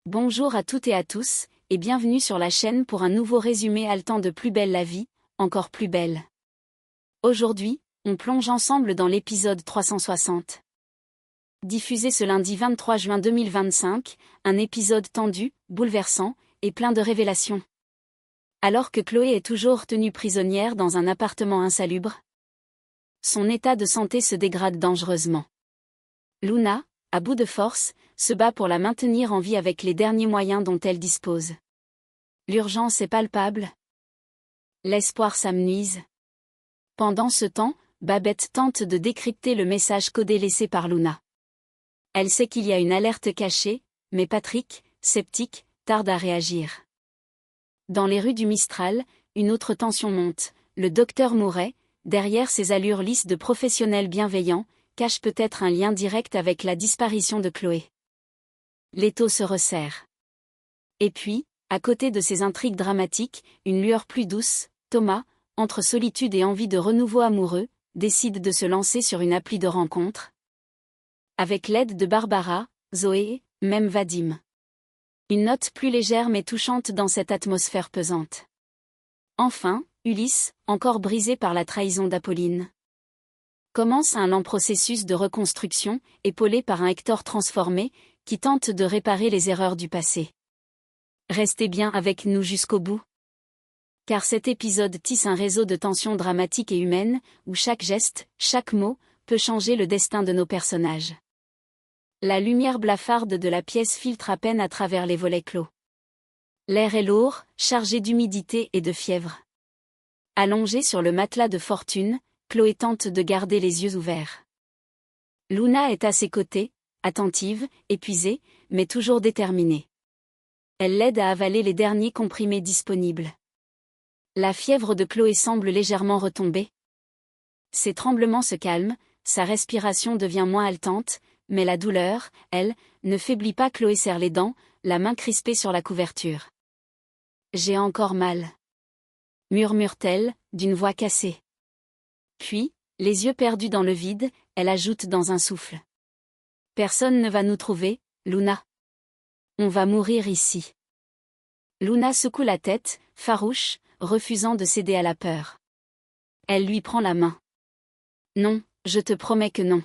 Bonjour à toutes et à tous, et bienvenue sur la chaîne pour un nouveau résumé haletant de Plus belle la vie, encore plus belle. Aujourd'hui, on plonge ensemble dans l'épisode 360. Diffusé ce lundi 23 juin 2025, un épisode tendu, bouleversant, et plein de révélations. Alors que Chloé est toujours tenue prisonnière dans un appartement insalubre, son état de santé se dégrade dangereusement. Luna, à bout de force, se bat pour la maintenir en vie avec les derniers moyens dont elle dispose. L'urgence est palpable. L'espoir s'amenuise. Pendant ce temps, Babette tente de décrypter le message codé laissé par Luna. Elle sait qu'il y a une alerte cachée, mais Patrick, sceptique, tarde à réagir. Dans les rues du Mistral, une autre tension monte. Le docteur Mouret, derrière ses allures lisses de professionnel bienveillant, cache peut-être un lien direct avec la disparition de Chloé. L'étau se resserre. Et puis, à côté de ces intrigues dramatiques, une lueur plus douce, Thomas, entre solitude et envie de renouveau amoureux, décide de se lancer sur une appli de rencontre. Avec l'aide de Barbara, Zoé, même Vadim. Une note plus légère mais touchante dans cette atmosphère pesante. Enfin, Ulysse, encore brisé par la trahison d'Apolline. Commence un lent processus de reconstruction, épaulé par un Hector transformé, qui tente de réparer les erreurs du passé. Restez bien avec nous jusqu'au bout. Car cet épisode tisse un réseau de tensions dramatiques et humaines, où chaque geste, chaque mot, peut changer le destin de nos personnages. La lumière blafarde de la pièce filtre à peine à travers les volets clos. L'air est lourd, chargé d'humidité et de fièvre. Allongée sur le matelas de fortune, Chloé tente de garder les yeux ouverts. Luna est à ses côtés, attentive, épuisée, mais toujours déterminée. Elle l'aide à avaler les derniers comprimés disponibles. La fièvre de Chloé semble légèrement retomber. Ses tremblements se calment, sa respiration devient moins haletante, mais la douleur, elle, ne faiblit pas. Chloé serre les dents, la main crispée sur la couverture. « J'ai encore mal. » murmure-t-elle, d'une voix cassée. Puis, les yeux perdus dans le vide, elle ajoute dans un souffle. « Personne ne va nous trouver, Luna. On va mourir ici. » Luna secoue la tête, farouche, refusant de céder à la peur. Elle lui prend la main. « Non, je te promets que non. »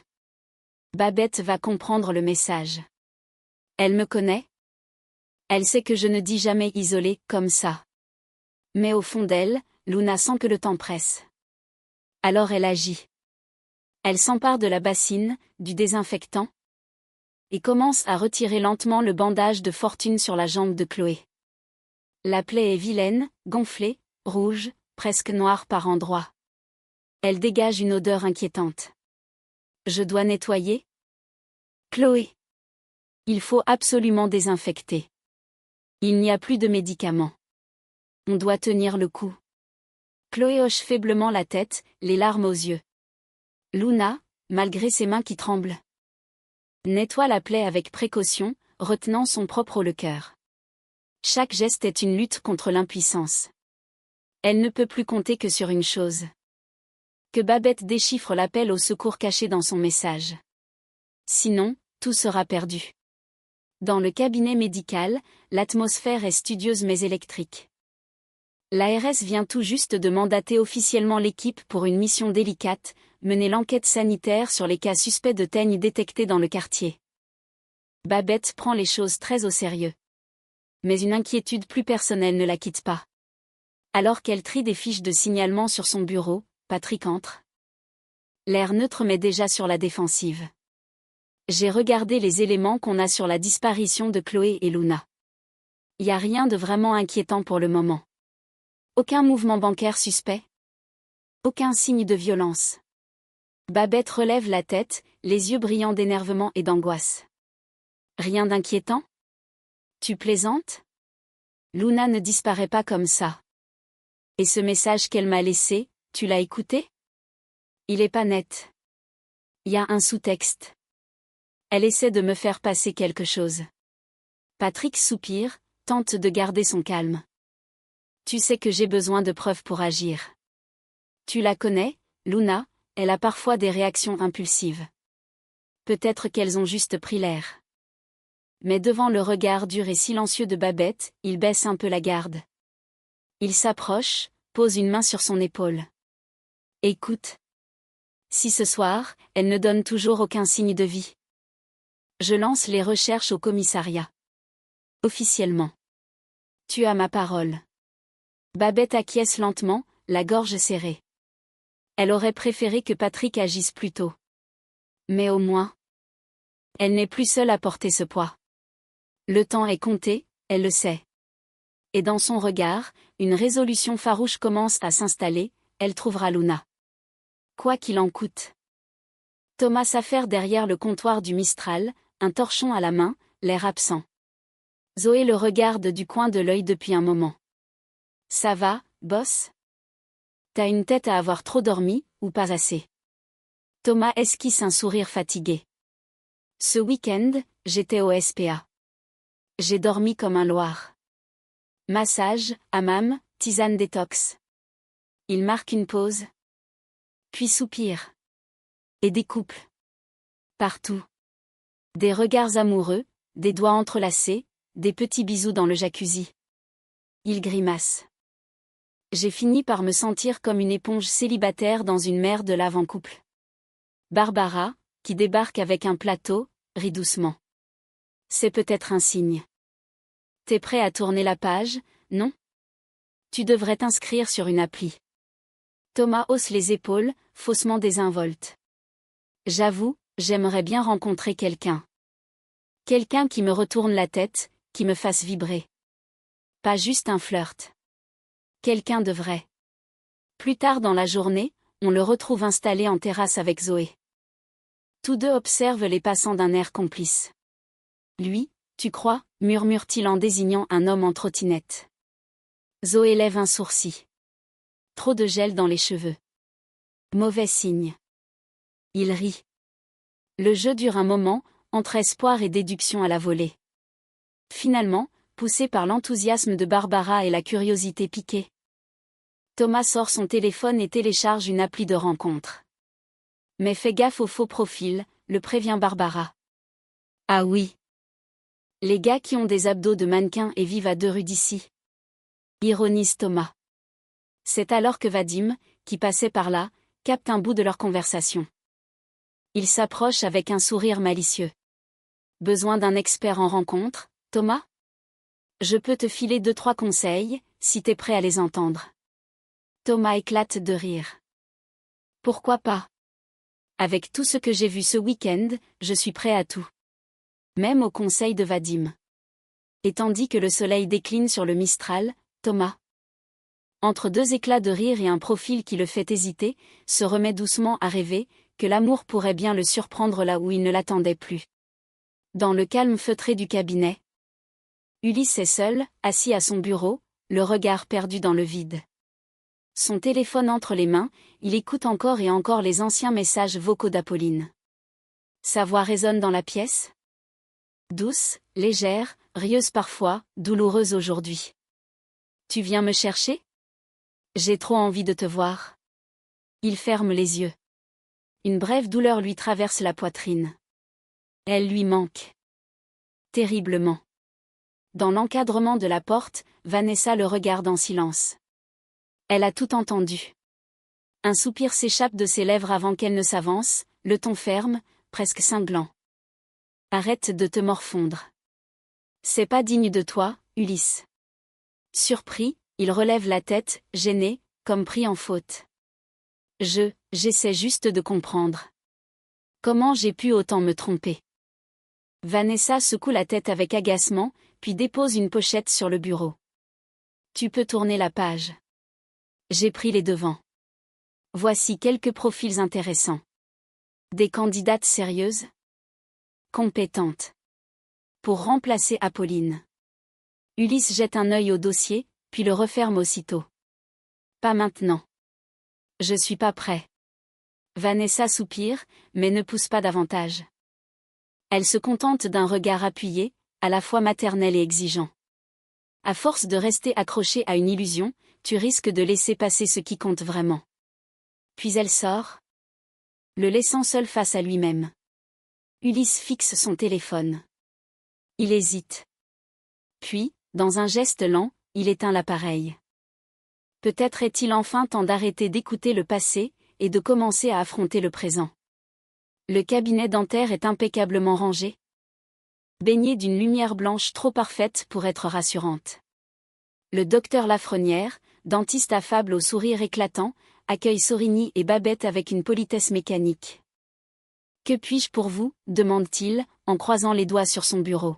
Babette va comprendre le message. Elle me connaît. Elle sait que je ne dis jamais isolée, comme ça. Mais au fond d'elle, Luna sent que le temps presse. Alors elle agit. Elle s'empare de la bassine, du désinfectant, et commence à retirer lentement le bandage de fortune sur la jambe de Chloé. La plaie est vilaine, gonflée, rouge, presque noire par endroits. Elle dégage une odeur inquiétante. Je dois nettoyer ? Chloé. Il faut absolument désinfecter. Il n'y a plus de médicaments. On doit tenir le coup. Chloé hoche faiblement la tête, les larmes aux yeux. Luna, malgré ses mains qui tremblent, nettoie la plaie avec précaution, retenant son propre le cœur. Chaque geste est une lutte contre l'impuissance. Elle ne peut plus compter que sur une chose. Que Babette déchiffre l'appel au secours caché dans son message. Sinon, tout sera perdu. Dans le cabinet médical, l'atmosphère est studieuse mais électrique. L'ARS vient tout juste de mandater officiellement l'équipe pour une mission délicate, mener l'enquête sanitaire sur les cas suspects de teigne détectés dans le quartier. Babette prend les choses très au sérieux. Mais une inquiétude plus personnelle ne la quitte pas. Alors qu'elle trie des fiches de signalement sur son bureau, Patrick entre. L'air neutre mais déjà sur la défensive. J'ai regardé les éléments qu'on a sur la disparition de Chloé et Luna. Y a rien de vraiment inquiétant pour le moment. Aucun mouvement bancaire suspect. Aucun signe de violence. Babette relève la tête, les yeux brillants d'énervement et d'angoisse. Rien d'inquiétant ? Tu plaisantes ? Luna ne disparaît pas comme ça. Et ce message qu'elle m'a laissé, tu l'as écouté ? Il est pas net. Y a un sous-texte. Elle essaie de me faire passer quelque chose. Patrick soupire, tente de garder son calme. Tu sais que j'ai besoin de preuves pour agir. Tu la connais, Luna, elle a parfois des réactions impulsives. Peut-être qu'elles ont juste pris l'air. Mais devant le regard dur et silencieux de Babette, il baisse un peu la garde. Il s'approche, pose une main sur son épaule. Écoute. Si ce soir, elle ne donne toujours aucun signe de vie. Je lance les recherches au commissariat. Officiellement. Tu as ma parole. Babette acquiesce lentement, la gorge serrée. Elle aurait préféré que Patrick agisse plus tôt. Mais au moins, elle n'est plus seule à porter ce poids. Le temps est compté, elle le sait. Et dans son regard, une résolution farouche commence à s'installer, elle trouvera Luna. Quoi qu'il en coûte. Thomas s'affaire derrière le comptoir du Mistral, un torchon à la main, l'air absent. Zoé le regarde du coin de l'œil depuis un moment. Ça va, boss? T'as une tête à avoir trop dormi, ou pas assez? Thomas esquisse un sourire fatigué. Ce week-end, j'étais au SPA. J'ai dormi comme un loir. Massage, hammam, tisane détox. Il marque une pause. Puis soupire. Et des couples. Partout. Des regards amoureux, des doigts entrelacés, des petits bisous dans le jacuzzi. Il grimace. J'ai fini par me sentir comme une éponge célibataire dans une mer de lave en couple. Barbara, qui débarque avec un plateau, rit doucement. C'est peut-être un signe. T'es prêt à tourner la page, non? Tu devrais t'inscrire sur une appli. Thomas hausse les épaules, faussement désinvolte. J'avoue, j'aimerais bien rencontrer quelqu'un. Quelqu'un qui me retourne la tête, qui me fasse vibrer. Pas juste un flirt. Quelqu'un de vrai. Plus tard dans la journée, on le retrouve installé en terrasse avec Zoé. Tous deux observent les passants d'un air complice. Lui, tu crois, murmure-t-il en désignant un homme en trottinette. Zoé lève un sourcil. Trop de gel dans les cheveux. Mauvais signe. Il rit. Le jeu dure un moment, entre espoir et déduction à la volée. Finalement, poussé par l'enthousiasme de Barbara et la curiosité piquée, Thomas sort son téléphone et télécharge une appli de rencontre. Mais fais gaffe au faux profil, le prévient Barbara. Ah oui. Les gars qui ont des abdos de mannequin et vivent à 2 rues d'ici. Ironise Thomas. C'est alors que Vadim, qui passait par là, capte un bout de leur conversation. Il s'approche avec un sourire malicieux. Besoin d'un expert en rencontre, Thomas? Je peux te filer 2-3 conseils, si t'es prêt à les entendre. Thomas éclate de rire. Pourquoi pas? Avec tout ce que j'ai vu ce week-end, je suis prêt à tout. Même aux conseils de Vadim. Et tandis que le soleil décline sur le Mistral, Thomas, entre 2 éclats de rire et un profil qui le fait hésiter, se remet doucement à rêver, que l'amour pourrait bien le surprendre là où il ne l'attendait plus. Dans le calme feutré du cabinet, Ulysse est seul, assis à son bureau, le regard perdu dans le vide. Son téléphone entre les mains, il écoute encore et encore les anciens messages vocaux d'Apolline. Sa voix résonne dans la pièce. Douce, légère, rieuse parfois, douloureuse aujourd'hui. Tu viens me chercher? J'ai trop envie de te voir. Il ferme les yeux. Une brève douleur lui traverse la poitrine. Elle lui manque. Terriblement. Dans l'encadrement de la porte, Vanessa le regarde en silence. Elle a tout entendu. Un soupir s'échappe de ses lèvres avant qu'elle ne s'avance, le ton ferme, presque cinglant. Arrête de te morfondre. C'est pas digne de toi, Ulysse. Surpris, il relève la tête, gêné, comme pris en faute. J'essaie juste de comprendre. Comment j'ai pu autant me tromper? Vanessa secoue la tête avec agacement, puis dépose une pochette sur le bureau. Tu peux tourner la page. J'ai pris les devants. Voici quelques profils intéressants. Des candidates sérieuses? Compétentes. Pour remplacer Apolline. Ulysse jette un œil au dossier, puis le referme aussitôt. Pas maintenant. Je suis pas prêt. Vanessa soupire, mais ne pousse pas davantage. Elle se contente d'un regard appuyé, à la fois maternel et exigeant. À force de rester accrochée à une illusion, tu risques de laisser passer ce qui compte vraiment. Puis elle sort, le laissant seul face à lui-même. Ulysse fixe son téléphone. Il hésite. Puis, dans un geste lent, il éteint l'appareil. Peut-être est-il enfin temps d'arrêter d'écouter le passé, et de commencer à affronter le présent. Le cabinet dentaire est impeccablement rangé, baigné d'une lumière blanche trop parfaite pour être rassurante. Le docteur Lafrenière, dentiste affable au sourire éclatant, accueille Sorigny et Babette avec une politesse mécanique. « Que puis-je pour vous ?» demande-t-il, en croisant les doigts sur son bureau.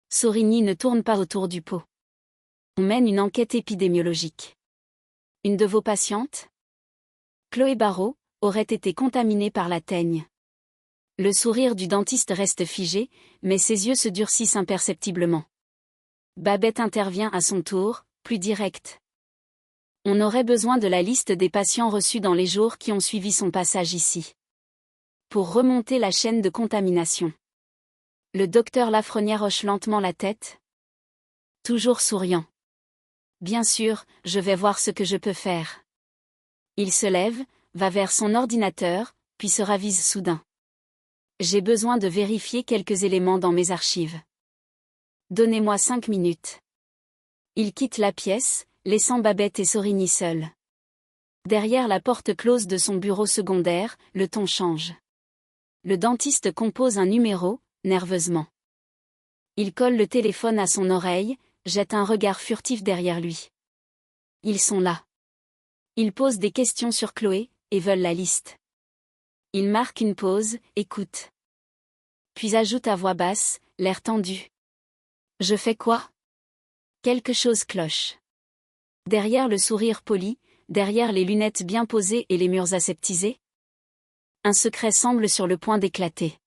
Sorigny ne tourne pas autour du pot. On mène une enquête épidémiologique. Une de vos patientes, Chloé Barrault, aurait été contaminée par la teigne. Le sourire du dentiste reste figé, mais ses yeux se durcissent imperceptiblement. Babette intervient à son tour, plus directe. On aurait besoin de la liste des patients reçus dans les jours qui ont suivi son passage ici. Pour remonter la chaîne de contamination. Le docteur Lafrenière hoche lentement la tête. Toujours souriant. Bien sûr, je vais voir ce que je peux faire. Il se lève, va vers son ordinateur, puis se ravise soudain. J'ai besoin de vérifier quelques éléments dans mes archives. Donnez-moi 5 minutes. Il quitte la pièce, laissant Babette et Sorigny seuls. Derrière la porte close de son bureau secondaire, le ton change. Le dentiste compose un numéro, nerveusement. Il colle le téléphone à son oreille, jette un regard furtif derrière lui. Ils sont là. Ils posent des questions sur Chloé, et veulent la liste. Il marque une pause, écoute. Puis ajoute à voix basse, l'air tendu. Je fais quoi ? Quelque chose cloche. Derrière le sourire poli, derrière les lunettes bien posées et les murs aseptisés, un secret semble sur le point d'éclater.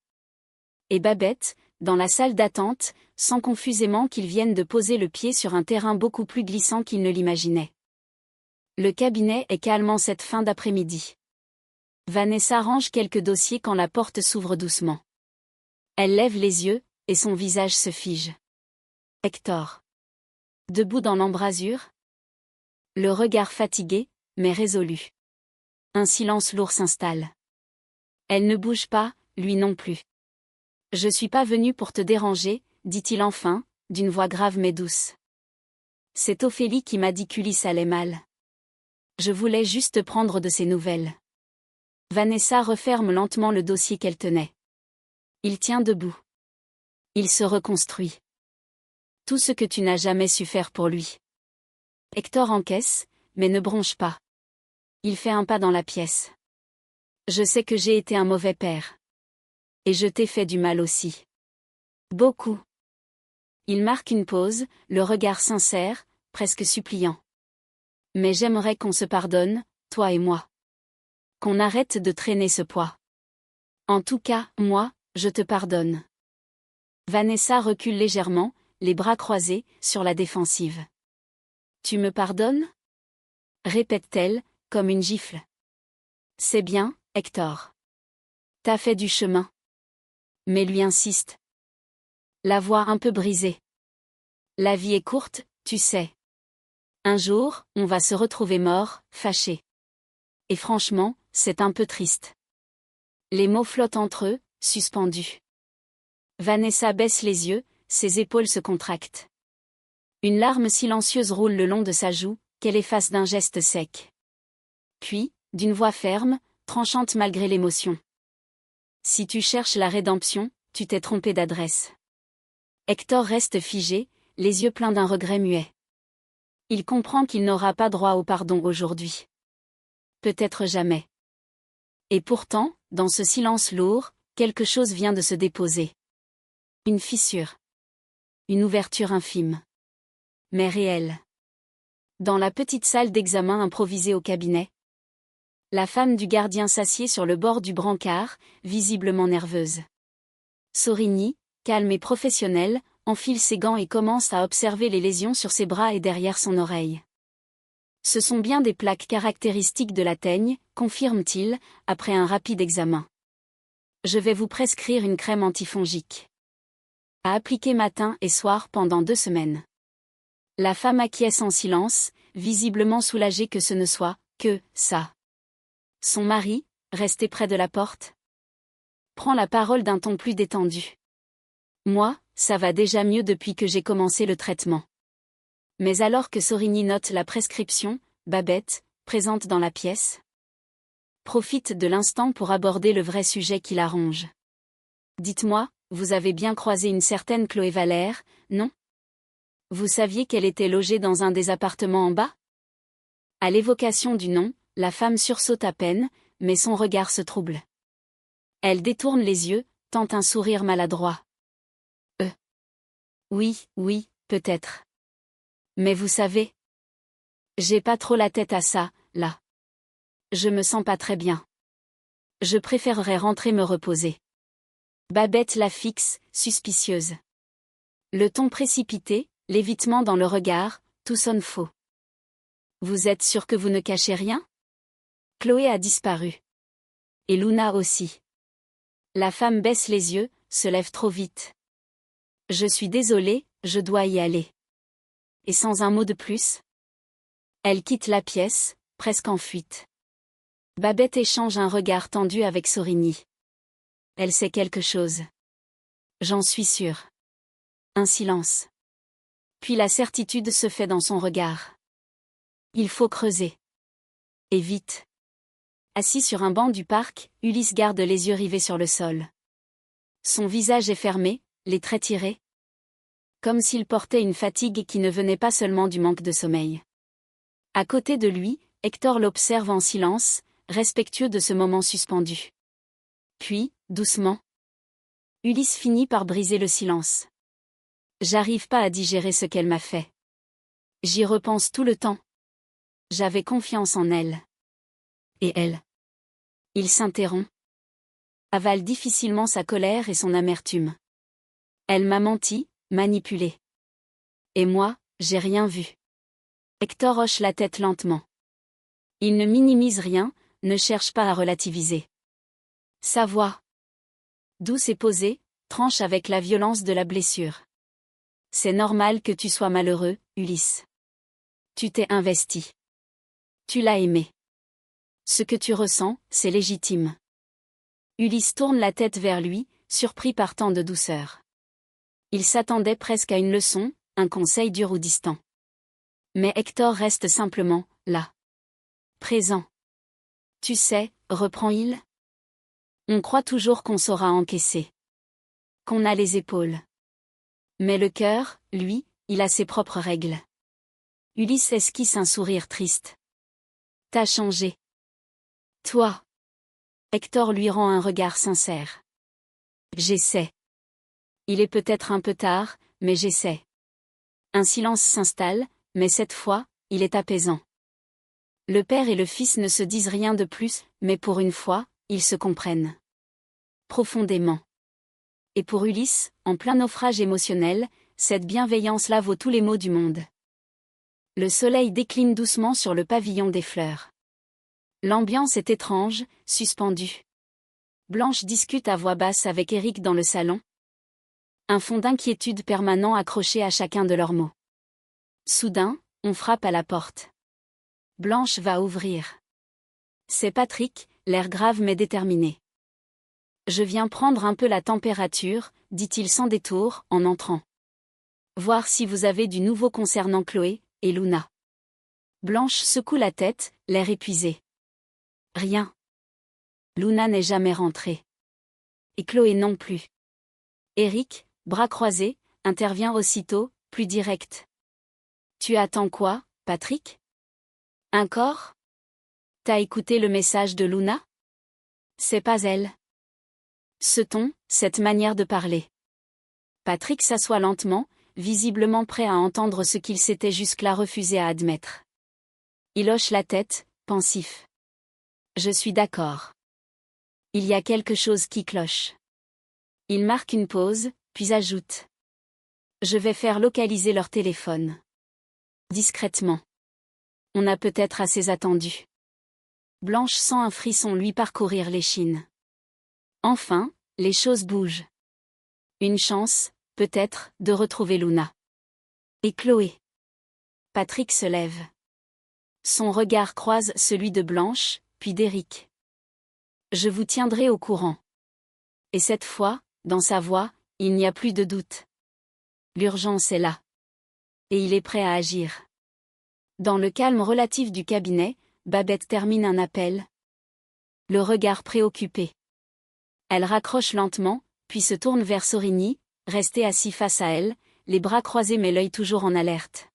Et Babette, dans la salle d'attente, sent confusément qu'ils viennent de poser le pied sur un terrain beaucoup plus glissant qu'il ne l'imaginait. Le cabinet est calme en cette fin d'après-midi. Vanessa range quelques dossiers quand la porte s'ouvre doucement. Elle lève les yeux, et son visage se fige. Hector. Debout dans l'embrasure. Le regard fatigué, mais résolu. Un silence lourd s'installe. Elle ne bouge pas, lui non plus. « Je suis pas venu pour te déranger », dit-il enfin, d'une voix grave mais douce. « C'est Ophélie qui m'a dit qu'Ulysse allait mal. Je voulais juste prendre de ses nouvelles. » Vanessa referme lentement le dossier qu'elle tenait. Il tient debout. Il se reconstruit. Tout ce que tu n'as jamais su faire pour lui. Hector encaisse, mais ne bronche pas. Il fait un pas dans la pièce. Je sais que j'ai été un mauvais père. Et je t'ai fait du mal aussi. Beaucoup. Il marque une pause, le regard sincère, presque suppliant. Mais j'aimerais qu'on se pardonne, toi et moi. Qu'on arrête de traîner ce poids. En tout cas, moi, je te pardonne. Vanessa recule légèrement, les bras croisés, sur la défensive. Tu me pardonnes ? Répète-t-elle, comme une gifle. C'est bien, Hector. T'as fait du chemin. Mais lui insiste. La voix un peu brisée. La vie est courte, tu sais. Un jour, on va se retrouver mort, fâché. Et franchement, c'est un peu triste. Les mots flottent entre eux, suspendus. Vanessa baisse les yeux, ses épaules se contractent. Une larme silencieuse roule le long de sa joue, qu'elle efface d'un geste sec. Puis, d'une voix ferme, tranchante malgré l'émotion. Si tu cherches la rédemption, tu t'es trompé d'adresse. Hector reste figé, les yeux pleins d'un regret muet. Il comprend qu'il n'aura pas droit au pardon aujourd'hui. Peut-être jamais. Et pourtant, dans ce silence lourd, quelque chose vient de se déposer. Une fissure. Une ouverture infime. Mais réelle. Dans la petite salle d'examen improvisée au cabinet, la femme du gardien s'assied sur le bord du brancard, visiblement nerveuse. Sorigny, calme et professionnel, enfile ses gants et commence à observer les lésions sur ses bras et derrière son oreille. Ce sont bien des plaques caractéristiques de la teigne, confirme-t-il, après un rapide examen. Je vais vous prescrire une crème antifongique. À appliquer matin et soir pendant 2 semaines. La femme acquiesce en silence, visiblement soulagée que ce ne soit que ça. Son mari, resté près de la porte, prend la parole d'un ton plus détendu. Moi, ça va déjà mieux depuis que j'ai commencé le traitement. Mais alors que Sorigny note la prescription, Babette, présente dans la pièce, profite de l'instant pour aborder le vrai sujet qui la ronge. Dites-moi, vous avez bien croisé une certaine Chloé Valère, non? Vous saviez qu'elle était logée dans un des appartements en bas? À l'évocation du nom, la femme sursaute à peine, mais son regard se trouble. Elle détourne les yeux, tente un sourire maladroit. Oui, oui, peut-être. Mais vous savez, j'ai pas trop la tête à ça, là. Je me sens pas très bien. Je préférerais rentrer me reposer. Babette la fixe, suspicieuse. Le ton précipité, l'évitement dans le regard, tout sonne faux. Vous êtes sûr que vous ne cachez rien? Chloé a disparu. Et Luna aussi. La femme baisse les yeux, se lève trop vite. Je suis désolée, je dois y aller. Et sans un mot de plus? Elle quitte la pièce, presque en fuite. Babette échange un regard tendu avec Sorigny. Elle sait quelque chose. J'en suis sûre. Un silence. Puis la certitude se fait dans son regard. Il faut creuser. Et vite. Assis sur un banc du parc, Ulysse garde les yeux rivés sur le sol. Son visage est fermé, les traits tirés. Comme s'il portait une fatigue qui ne venait pas seulement du manque de sommeil. À côté de lui, Hector l'observe en silence, respectueux de ce moment suspendu. Puis, doucement, Ulysse finit par briser le silence. J'arrive pas à digérer ce qu'elle m'a fait. J'y repense tout le temps. J'avais confiance en elle. Et elle? Il s'interrompt. Avale difficilement sa colère et son amertume. Elle m'a menti, manipulé. Et moi, j'ai rien vu. Hector hoche la tête lentement. Il ne minimise rien, ne cherche pas à relativiser. Sa voix, douce et posée, tranche avec la violence de la blessure. C'est normal que tu sois malheureux, Ulysse. Tu t'es investi. Tu l'as aimé. Ce que tu ressens, c'est légitime. Ulysse tourne la tête vers lui, surpris par tant de douceur. Il s'attendait presque à une leçon, un conseil dur ou distant. Mais Hector reste simplement, là. Présent. Tu sais, reprend-il. On croit toujours qu'on saura encaisser. Qu'on a les épaules. Mais le cœur, lui, il a ses propres règles. Ulysse esquisse un sourire triste. T'as changé. Toi. Hector lui rend un regard sincère. J'essaie. Il est peut-être un peu tard, mais j'essaie. Un silence s'installe, mais cette fois, il est apaisant. Le père et le fils ne se disent rien de plus, mais pour une fois, ils se comprennent. Profondément. Et pour Ulysse, en plein naufrage émotionnel, cette bienveillance-là vaut tous les maux du monde. Le soleil décline doucement sur le pavillon des fleurs. L'ambiance est étrange, suspendue. Blanche discute à voix basse avec Éric dans le salon. Un fond d'inquiétude permanent accroché à chacun de leurs mots. Soudain, on frappe à la porte. Blanche va ouvrir. C'est Patrick, l'air grave mais déterminé. Je viens prendre un peu la température, dit-il sans détour, en entrant. Voir si vous avez du nouveau concernant Chloé et Luna. Blanche secoue la tête, l'air épuisé. Rien. Luna n'est jamais rentrée. Et Chloé non plus. Éric, bras croisés, intervient aussitôt, plus direct. Tu attends quoi, Patrick? Un corps? T'as écouté le message de Luna? C'est pas elle. Ce ton, cette manière de parler. Patrick s'assoit lentement, visiblement prêt à entendre ce qu'il s'était jusque-là refusé à admettre. Il hoche la tête, pensif. Je suis d'accord. Il y a quelque chose qui cloche. Il marque une pause, puis ajoute. Je vais faire localiser leur téléphone. Discrètement. On a peut-être assez attendu. Blanche sent un frisson lui parcourir l'échine. Enfin, les choses bougent. Une chance, peut-être, de retrouver Luna. Et Chloé. Patrick se lève. Son regard croise celui de Blanche, puis d'Éric. Je vous tiendrai au courant. Et cette fois, dans sa voix, il n'y a plus de doute. L'urgence est là. Et il est prêt à agir. Dans le calme relatif du cabinet, Babette termine un appel. Le regard préoccupé. Elle raccroche lentement, puis se tourne vers Sorigny, resté assis face à elle, les bras croisés mais l'œil toujours en alerte.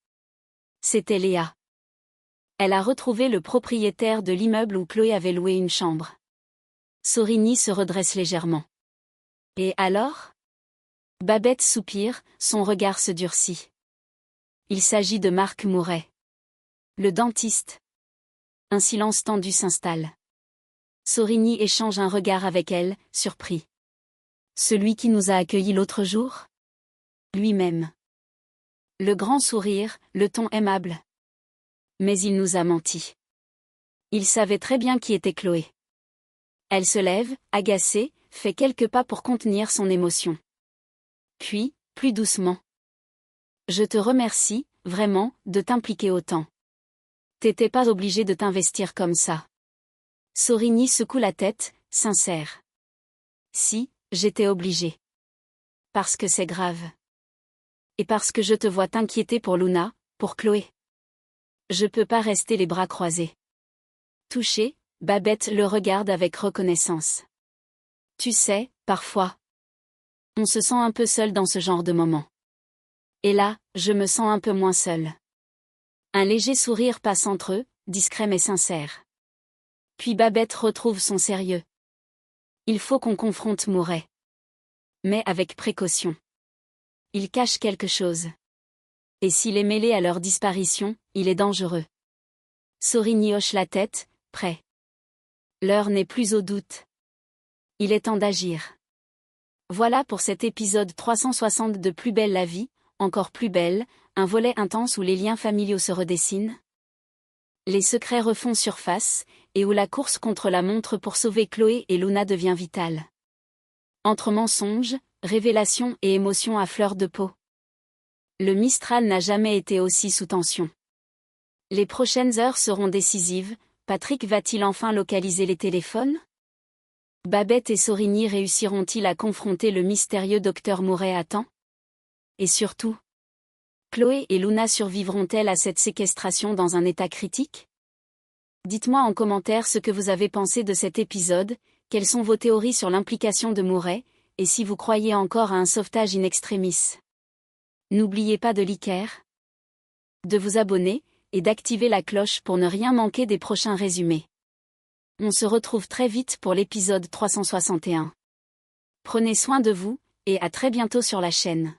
C'était Léa. Elle a retrouvé le propriétaire de l'immeuble où Chloé avait loué une chambre. Sorigny se redresse légèrement. Et alors ? Babette soupire, son regard se durcit. Il s'agit de Marc Mouret. Le dentiste. Un silence tendu s'installe. Sorigny échange un regard avec elle, surpris. Celui qui nous a accueillis l'autre jour ? Lui-même. Le grand sourire, le ton aimable. Mais il nous a menti. Il savait très bien qui était Chloé. Elle se lève, agacée, fait quelques pas pour contenir son émotion. Puis, plus doucement. Je te remercie, vraiment, de t'impliquer autant. T'étais pas obligé de t'investir comme ça. Sorigny secoue la tête, sincère. Si, j'étais obligé. Parce que c'est grave. Et parce que je te vois t'inquiéter pour Luna, pour Chloé. Je peux pas rester les bras croisés. Touchée, Babette le regarde avec reconnaissance. Tu sais, parfois, on se sent un peu seul dans ce genre de moment. Et là, je me sens un peu moins seule. Un léger sourire passe entre eux, discret mais sincère. Puis Babette retrouve son sérieux. Il faut qu'on confronte Mouret. Mais avec précaution. Il cache quelque chose. Et s'il est mêlé à leur disparition, il est dangereux. Sorigny hoche la tête, prêt. L'heure n'est plus au doute. Il est temps d'agir. Voilà pour cet épisode 360 de Plus belle la vie, encore plus belle, un volet intense où les liens familiaux se redessinent. Les secrets refont surface, et où la course contre la montre pour sauver Chloé et Luna devient vitale. Entre mensonges, révélations et émotions à fleur de peau. Le Mistral n'a jamais été aussi sous tension. Les prochaines heures seront décisives, Patrick va-t-il enfin localiser les téléphones ? Babette et Sorigny réussiront-ils à confronter le mystérieux docteur Mouret à temps ? Et surtout, Chloé et Luna survivront-elles à cette séquestration dans un état critique ? Dites-moi en commentaire ce que vous avez pensé de cet épisode, quelles sont vos théories sur l'implication de Mouret, et si vous croyez encore à un sauvetage in extremis. N'oubliez pas de liker, de vous abonner, et d'activer la cloche pour ne rien manquer des prochains résumés. On se retrouve très vite pour l'épisode 361. Prenez soin de vous, et à très bientôt sur la chaîne.